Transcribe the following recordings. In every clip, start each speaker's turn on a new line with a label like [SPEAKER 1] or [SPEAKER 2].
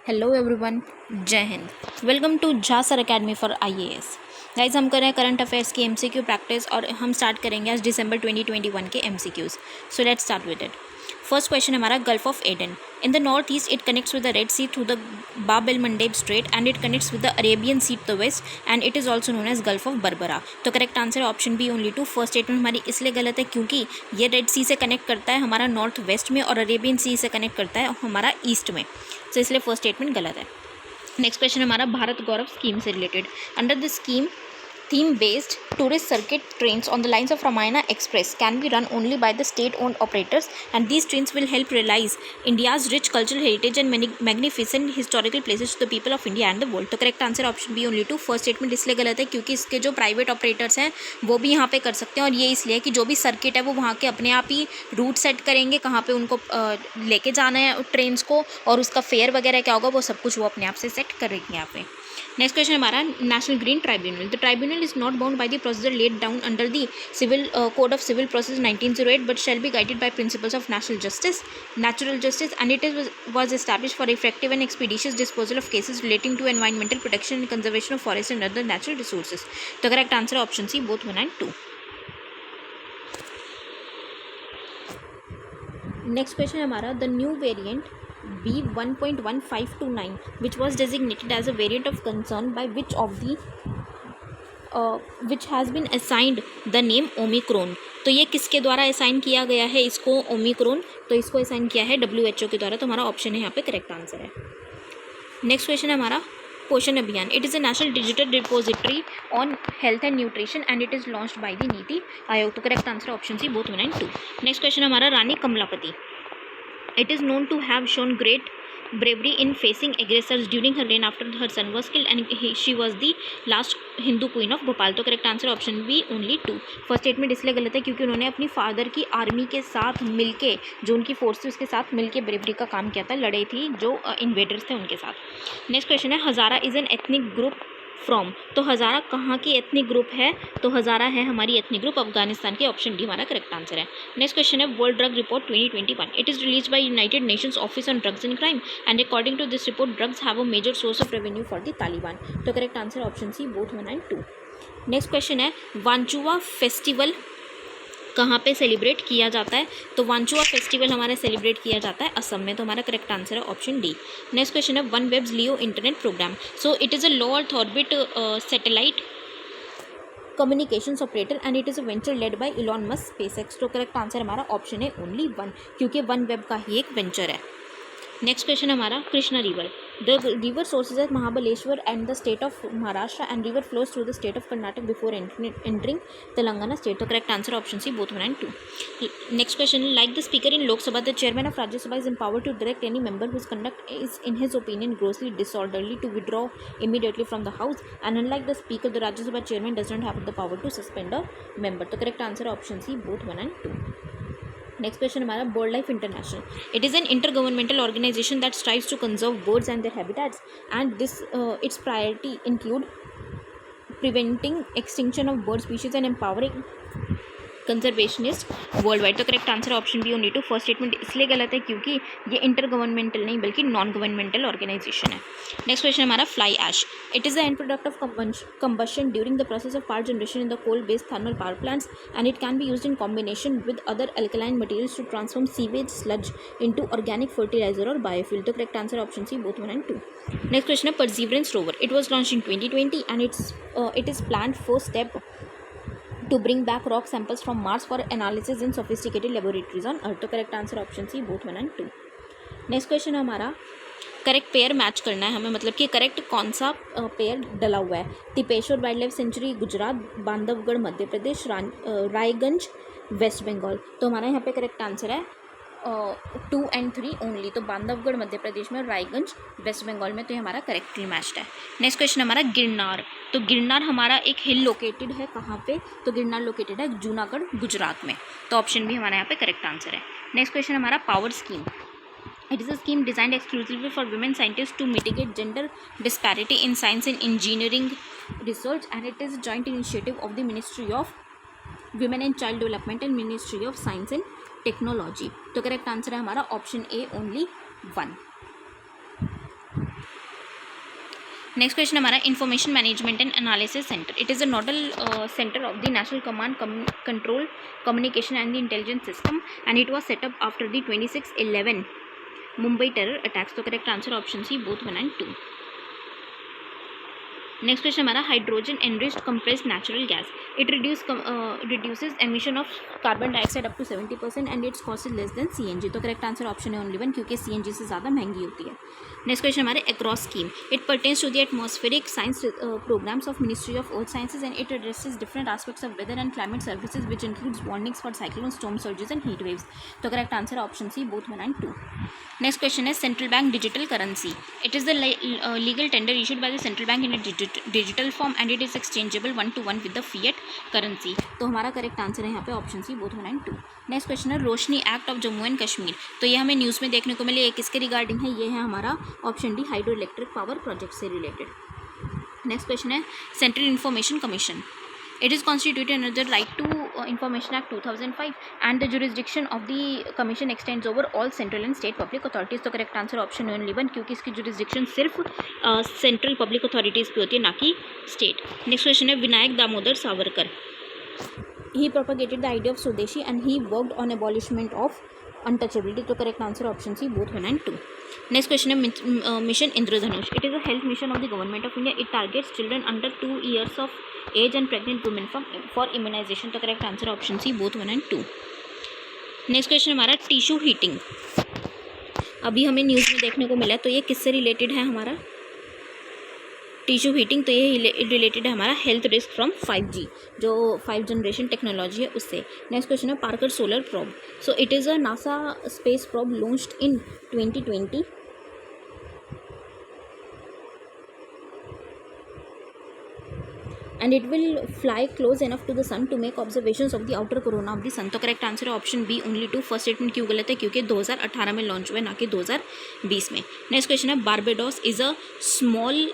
[SPEAKER 1] Hello everyone, जय हिंद। Welcome to Jha sir Academy for IAS. Guys, हम कर रहे हैं करंट अफेयर्स की एमसीक्यू प्रैक्टिस और हम स्टार्ट करेंगे आज दिसंबर 2021 के MCQs. So let's start with it. First question हमारा Gulf of Aden. In the north east it connects with the Red Sea through the Bab el Mandeb Strait and it connects with the Arabian Sea to the west and it is also known as Gulf of Berbera. तो correct answer है option B only two. First statement हमारी इसलिए गलत है क्योंकि ये red सी से connect करता है हमारा नॉर्थ वेस्ट में और अरेबियन सी से कनेक्ट करता है हमारा ईस्ट में, तो इसलिए फर्स्ट स्टेटमेंट गलत है। नेक्स्ट क्वेश्चन हमारा भारत गौरव स्कीम से related. Under this scheme theme based tourist circuit trains on the lines of Ramayana Express can be run only by the state owned operators, and these trains will help realize India's rich cultural heritage and many magnificent historical places to the people of India and the world। तो correct answer option B only two. First statement इसलिए गलत है क्योंकि इसके जो private operators हैं वो भी यहाँ पे कर सकते हैं, और ये इसलिए कि जो भी सर्किट है वो वहाँ के अपने आप ही रूट सेट करेंगे कहाँ पे उनको लेके जाना है ट्रेन्स को, और उसका फेयर वगैरह क्या होगा वो सब कुछ वो अपने आप से सेट करेंगे यहाँ पे। नेक्स्ट क्वेश्चन हमारा national green tribunal. The tribunal is not bound by the procedure laid down under the civil code of civil process 1908 but shall be guided by principles of national justice, natural justice, and it was established for effective and expeditious disposal of cases relating to environmental protection and conservation of forests and other natural resources। तो correct answer option C both 1 and 2। Next question हमारा the new variant B1.1529 which was designated as a variant of concern by which has been assigned the name Omicron। तो ये किसके द्वारा assign किया गया है इसको ओमिक्रॉन? तो इसको असाइन किया है WHO के द्वारा, तो हमारा ऑप्शन है यहाँ पे करेक्ट आंसर है। नेक्स्ट क्वेश्चन है हमारा Poshan Abhiyan. It is a national digital depository on health and nutrition and it is launched by the NITI Aayog. तो correct answer option C both 1 and 2। Next question हमारा Rani Kamlapati. It is known to have shown great bravery in facing aggressors during her reign after her son was killed, and she was the last Hindu queen of Bhopal। तो correct answer option B only 2। First statement इसलिए गलत है क्योंकि उन्होंने अपनी father की army के साथ मिलके, जो उनकी फोर्स थी उसके साथ मिलके ब्रेवरी का काम किया था, लड़ाई थी जो इन्वेडर्स थे उनके साथ। नेक्स्ट क्वेश्चन है Hazara is an ethnic group from. तो हज़ारा कहाँ की एथनिक ग्रुप है? तो हज़ारा है हमारी एथनिक ग्रुप अफगानिस्तान की, ऑप्शन डी हमारा करेक्ट आंसर है। नेक्स्ट क्वेश्चन है World Drug Report 2021। It is release by United Nations Office on Drugs and Crime and according to this report drugs have a major source of revenue for the Taliban. तो correct answer option C both 1 and 2। Next question है Wanchuwa festival कहाँ पे celebrate किया जाता है? तो Wanchuwa festival हमारा celebrate किया जाता है असम में, तो हमारा करेक्ट आंसर है ऑप्शन डी। नेक्स्ट क्वेश्चन है OneWeb's LEO internet program. So it is a low earth orbit satellite communications operator and it is a venture led by Elon Musk SpaceX। तो correct answer हमारा option है only 1 क्योंकि one web का ही एक venture है। Next question हमारा Krishna river. The river sources at Mahabaleshwar and the state of Maharashtra and river flows through the state of Karnataka before entering Telangana state. तो correct answer option C both 1 and 2। Next question like the speaker in Lok Sabha the chairman of Rajya Sabha is empowered to direct any member whose conduct is in his opinion grossly disorderly to withdraw immediately from the house, and unlike the speaker the Rajya Sabha chairman does not have the power to suspend a member। तो correct answer option C both 1 and 2। Next question हमारा Bird Life International. It is an intergovernmental organisation that strives to conserve birds and their habitats and this its priority include preventing extinction of bird species and empowering conservationist worldwide. तो correct answer option B only 2। First statement इसलिए गलत है क्योंकि ये intergovernmental नहीं बल्कि non governmental organisation है। Next question हमारा fly ash. It is the end product of combustion during the process of power generation in the coal-based thermal power plants, and it can be used in combination with other alkaline materials to transform sewage sludge into organic fertilizer or biofuel। तो correct answer option C both 1 and 2। Next question है Perseverance rover. It was launch in 2020 and it is planned first step to bring back rock samples from Mars for analysis in sophisticated laboratories on Earth। तो correct answer option C both 1 and 2। Next question हमारा correct pair match करना है हमें, मतलब कि correct कौन सा pair डला हुआ है। Tipeshwar wildlife sanctuary Gujarat, Bandhavgarh Madhya Pradesh, Raiganj West Bengal. तो हमारा यहाँ पे करेक्ट आंसर है 2 and 3 ओनली। तो बांधवगढ़ मध्य प्रदेश में और रायगंज वेस्ट बंगाल में, तो ये हमारा करेक्टली मैच्ड है। नेक्स्ट क्वेश्चन हमारा गिरनार। तो गिरनार हमारा एक हिल लोकेटेड है कहाँ पे? तो गिरनार लोकेटेड है जूनागढ़ गुजरात में, तो ऑप्शन भी हमारा यहाँ पे करेक्ट आंसर है। नेक्स्ट क्वेश्चन हमारा power scheme. It is a scheme designed exclusively for women scientists to mitigate gender disparity in science and engineering research, and it is a joint initiative of the Ministry of Women and Child Development and Ministry of Science and Technology। तो correct answer है हमारा option A only 1। Next question हमारा Information Management and Analysis Centre. It is a nodal centre of the National Command Control Communication and the Intelligence System and it was set up after the 26/11 Mumbai terror attacks. तो correct answer option C both 1 and 2. Next question हमारा hydrogen enriched compressed natural gas. It reduces emission of carbon dioxide up to 70% and its cost is less than CNG. तो correct answer option है only 1 क्योंकि CNG से ज़्यादा महंगी होती है. Next question हमारे ACROSS scheme. It pertains to the atmospheric science programmes of Ministry of Earth Sciences and it addresses different aspects of weather and climate services which includes warnings for cyclone storm surges and heat waves. तो correct answer option C both 1 and 2. Next question है central bank digital currency. It is the legal tender issued by the central bank in a digital form and it is exchangeable 1-to-1 with the fiat currency. तो हमारा correct answer है यहाँ पे option C both 1 and 2. Next question है Roshni act of Jammu and Kashmir. तो ये हमें news में देखने को मिले. ये किसके रिगार्डिंग है? ये है हमारा option D hydro electric power project से रिलेटेड. नेक्स्ट क्वेश्चन है central information commission. It is constituted under the Right to Information Act 2005 and the jurisdiction of the commission extends over all central and state public authorities. तो correct answer option only 1 क्योंकि इसकी jurisdiction सिर्फ central public authorities पे होती है ना कि state. Next question है Vinayak Damodar Savarkar. He propagated the idea of Swadeshi and he worked on abolishment of untouchability. तो correct answer option C both 1 and 2. Next question है mission Indradhanush. It is a health mission of the government of India. It targets children under 2 years of age and pregnant women for immunization. तो correct answer option C both 1 and 2. Next question हमारा tissue heating. अभी हमें news में देखने को मिला. तो ये किससे रिलेटेड है हमारा टिश्यू हीटिंग? तो ये रिलेटेड है हमारा हेल्थ रिस्क फ्रॉम 5G जो 5 जनरेशन टेक्नोलॉजी है उससे. नेक्स्ट क्वेश्चन है Parker solar probe. So it is a NASA space probe launched in 2020 and it will fly close enough to the sun to make observations of the outer corona of the sun. तो correct answer है option B only 2. First statement क्यों गलत है? क्योंकि 2018 में launch हुआ है ना कि 2020 में. नेक्स्ट क्वेश्चन है Barbados is a small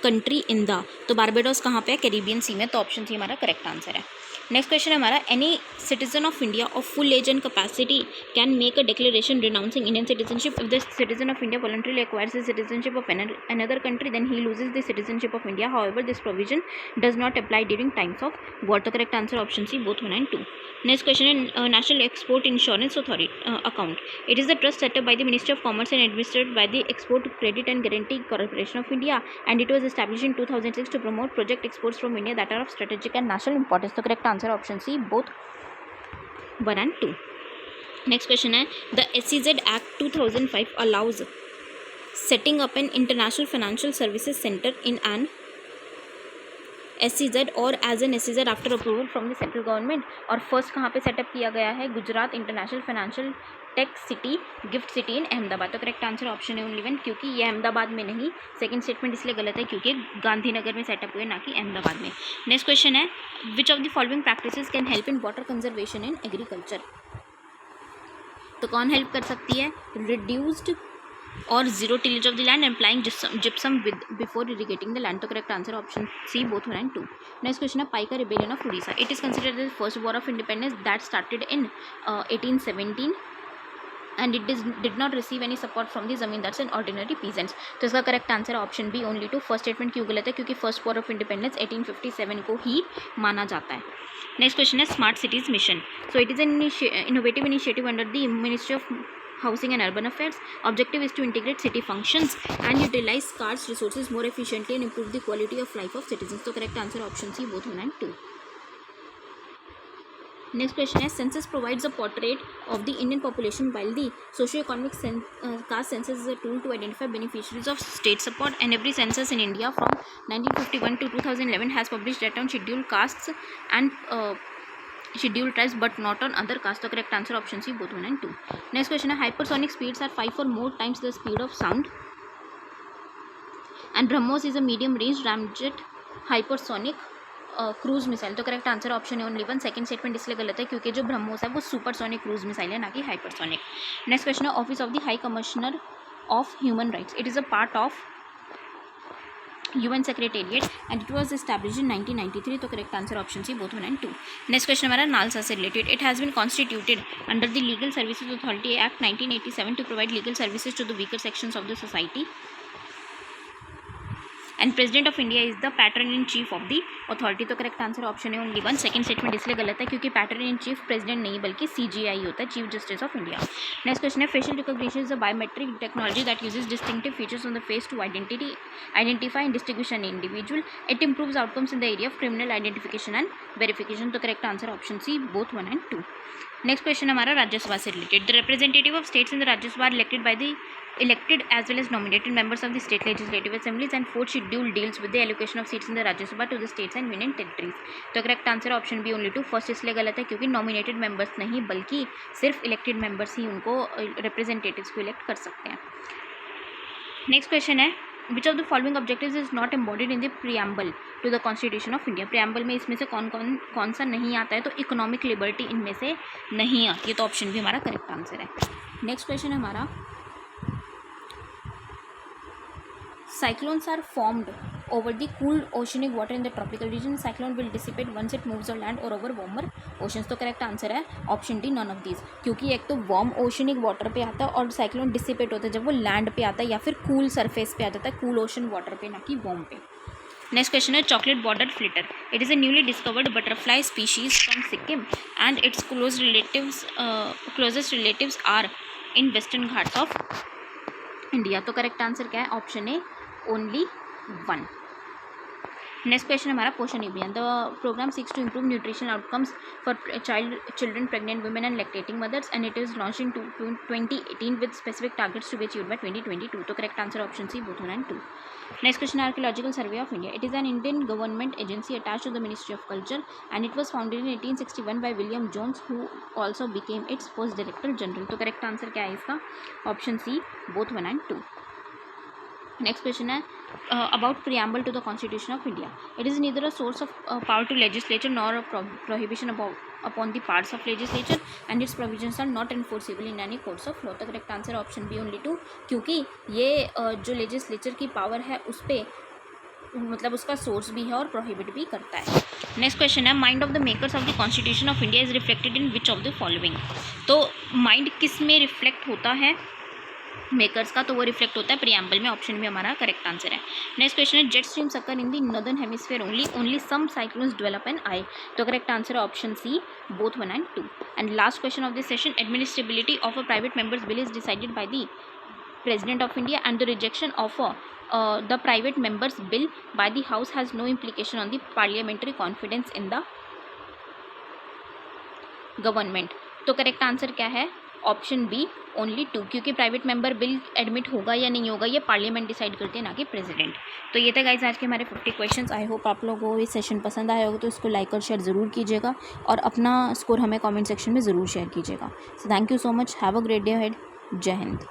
[SPEAKER 1] country in the. तो बारबेडोस कहाँ पे है? कैरिबियन सी में. तो ऑप्शन सी हमारा करेक्ट आंसर है. नेक्स्ट क्वेश्चन हमारा any citizen of India of full age and capacity can make a declaration renouncing Indian citizenship. If the citizen of India voluntarily acquires the citizenship of another country then he loses the citizenship of India. However, this provision does not apply during times of war. तो correct answer option C both 1 and 2. Next question है national export insurance authority account. It is the trust set up by the ministry of commerce and administered by the export credit and guarantee corporation of India and it was established in 2006 to promote project exports from India that are of strategic and national importance. तो correct answer option C both 1 and 2. Next question है the SEZ act 2005 allows setting up an international financial services center in an SEZ और as an SEZ after approval from the central government. और first कहाँ पे setup किया गया है? Gujarat international financial tech city gift city in Ahmedabad. तो correct answer option है only 1 क्योंकि ये अहमदाबाद में नहीं. सेकंड स्टेटमेंट इसलिए गलत है क्योंकि गांधीनगर में सेटअप हुए ना कि अहमदाबाद में. नेक्स्ट क्वेश्चन है which of the following practices can help in water conservation in agriculture. तो कौन हेल्प कर सकती है? रिड्यूस्ड और zero tillage of the land employing gypsum with before irrigating the land. तो correct answer option C both 1 and 2. Next question है Paika rebellion of Orissa. It is considered the first war of independence that started in 1817 and it did not receive any support from the zamindars and ordinary peasants. तो इसका correct answer है option B only 2. First statement क्यों गलत है? क्योंकि first war of independence 1857 को ही माना जाता है. नेक्स्ट क्वेश्चन है smart cities mission. So it is an innovative initiative under the ministry of Housing and Urban Affairs. Objective is to integrate city functions and utilize scarce resources more efficiently and improve the quality of life of citizens. तो correct answer option C both 1 and 2. Next question is census provides a portrait of the Indian population while the socio-economic caste census is a tool to identify beneficiaries of state support and every census in India from 1951 to 2011 has published data on scheduled castes and scheduled tribes but not on other castes. The correct answer option C both 1 and 2. Next question है hypersonic speeds are 5 or more times the speed of sound and BrahMos is a medium range ramjet hypersonic cruise missile. तो correct answer option है only 1. Second statement इसलिए गलत है क्योंकि जो ब्रह्मोस है वो सुपरसोनिक क्रूज मिसाइल है ना कि हाइपरसोनिक. नेक्स्ट क्वेश्चन है office of the high commissioner of human rights. It is a part of UN Secretariat and it was established in 1993. तो correct answer option C both 1 and 2. Next question हमारा NALSA से related. It has been constituted under the legal services authority act 1987 to provide legal services to the weaker sections of the society. And president of India is the pattern in chief of the authority. तो correct answer option है only 1। Second statement इसलिए गलत है क्योंकि pattern in chief president नहीं बल्कि CGI होता है, chief justice of India. Next question है facial recognition is a biometric technology that uses distinctive features on the face to identify and distinguish an individual. It improves outcomes in the area of criminal identification and verification. तो correct answer option C both 1 and 2। Next question हमारा राज्यसभा से related. The representative of states in the Rajya Sabha elected as well as nominated members of the state legislative assemblies, and fourth schedule deals with the allocation of seats in the Rajya Sabha to the states and union territories। तो correct answer option B only 2। First इसलिए गलत है क्योंकि nominated members नहीं बल्कि सिर्फ elected members ही उनको representatives को इलेक्ट कर सकते हैं। नेक्स्ट क्वेश्चन है which of the following objectives is not embodied in the preamble to the constitution of India. Preamble में इसमें से कौन सा नहीं आता है? तो इकोनॉमिक लिबर्टी इनमें से नहीं आती है, तो ऑप्शन भी हमारा करेक्ट आंसर है। नेक्स्ट क्वेश्चन है हमारा cyclones are formed over the cool oceanic water in the tropical region। cyclone will dissipate once it moves on land or over warmer oceans। तो करेक्ट आंसर है option D none of these, क्योंकि एक तो warm oceanic water पे आता है और cyclone dissipate होता है जब वो लैंड पे आता है या फिर कूल सरफेस पे आ जाता है, कूल ओशन वाटर पे ना कि वार्म पे। नेक्स्ट क्वेश्चन है chocolate border flitter. It is a newly discovered butterfly species from Sikkim and its closest relatives are in Western Ghats of India. तो करेक्ट आंसर क्या है? Option A only 1। Next question हमारा Poshan Abhiyan. The program seeks to improve nutrition outcomes for children, pregnant women and lactating mothers, and it is launch in 2018 with specific targets to be achieved bye 2022। तो correct answer option C both 1 and 2। Next question archaeological survey of India. It is an Indian government agency attached to the ministry of culture and it was founded in 1861 by William Jones who also became its first director general. तो correct answer क्या है इसका? Option C both 1 and 2। Next question है about preamble to the constitution of India। it is neither a source of power to legislature nor a prohibition upon the parts of legislature, and its provisions are not enforceable in any courts of law। तो correct answer option B only 2, क्योंकि ये जो legislature की power है उस पर मतलब उसका सोर्स भी है और प्रोहिबिट भी करता है। नेक्स्ट क्वेश्चन है mind of the makers of the constitution of India is reflected in which of the following. तो माइंड किस में रिफ्लेक्ट होता है मेकर्स का? तो वो रिफ्लेक्ट होता है प्रियम्बल में। ऑप्शन भी हमारा करेक्ट आंसर है। नेक्स्ट क्वेश्चन है jet streams occur in the northern hemisphere only some cyclones develop and eye. तो करेक्ट आंसर है option C both 1 and 2। And last question of this session administrability of a private members bill is decided by the president of India and the rejection of the private members bill by the house has no implication on the parliamentary confidence in the government. तो correct answer क्या है? Option B only 2, क्योंकि private member bill admit होगा या नहीं होगा ये parliament decide करते हैं ना कि प्रेसिडेंट। तो ये था गाइस आज के हमारे 50 क्वेश्चंस। आई होप आप लोगों को ये सेशन पसंद आया होगा, तो इसको लाइक और शेयर ज़रूर कीजिएगा और अपना स्कोर हमें कमेंट सेक्शन में ज़रूर शेयर कीजिएगा। So thank you so much, have a great day ahead. जय हिंद।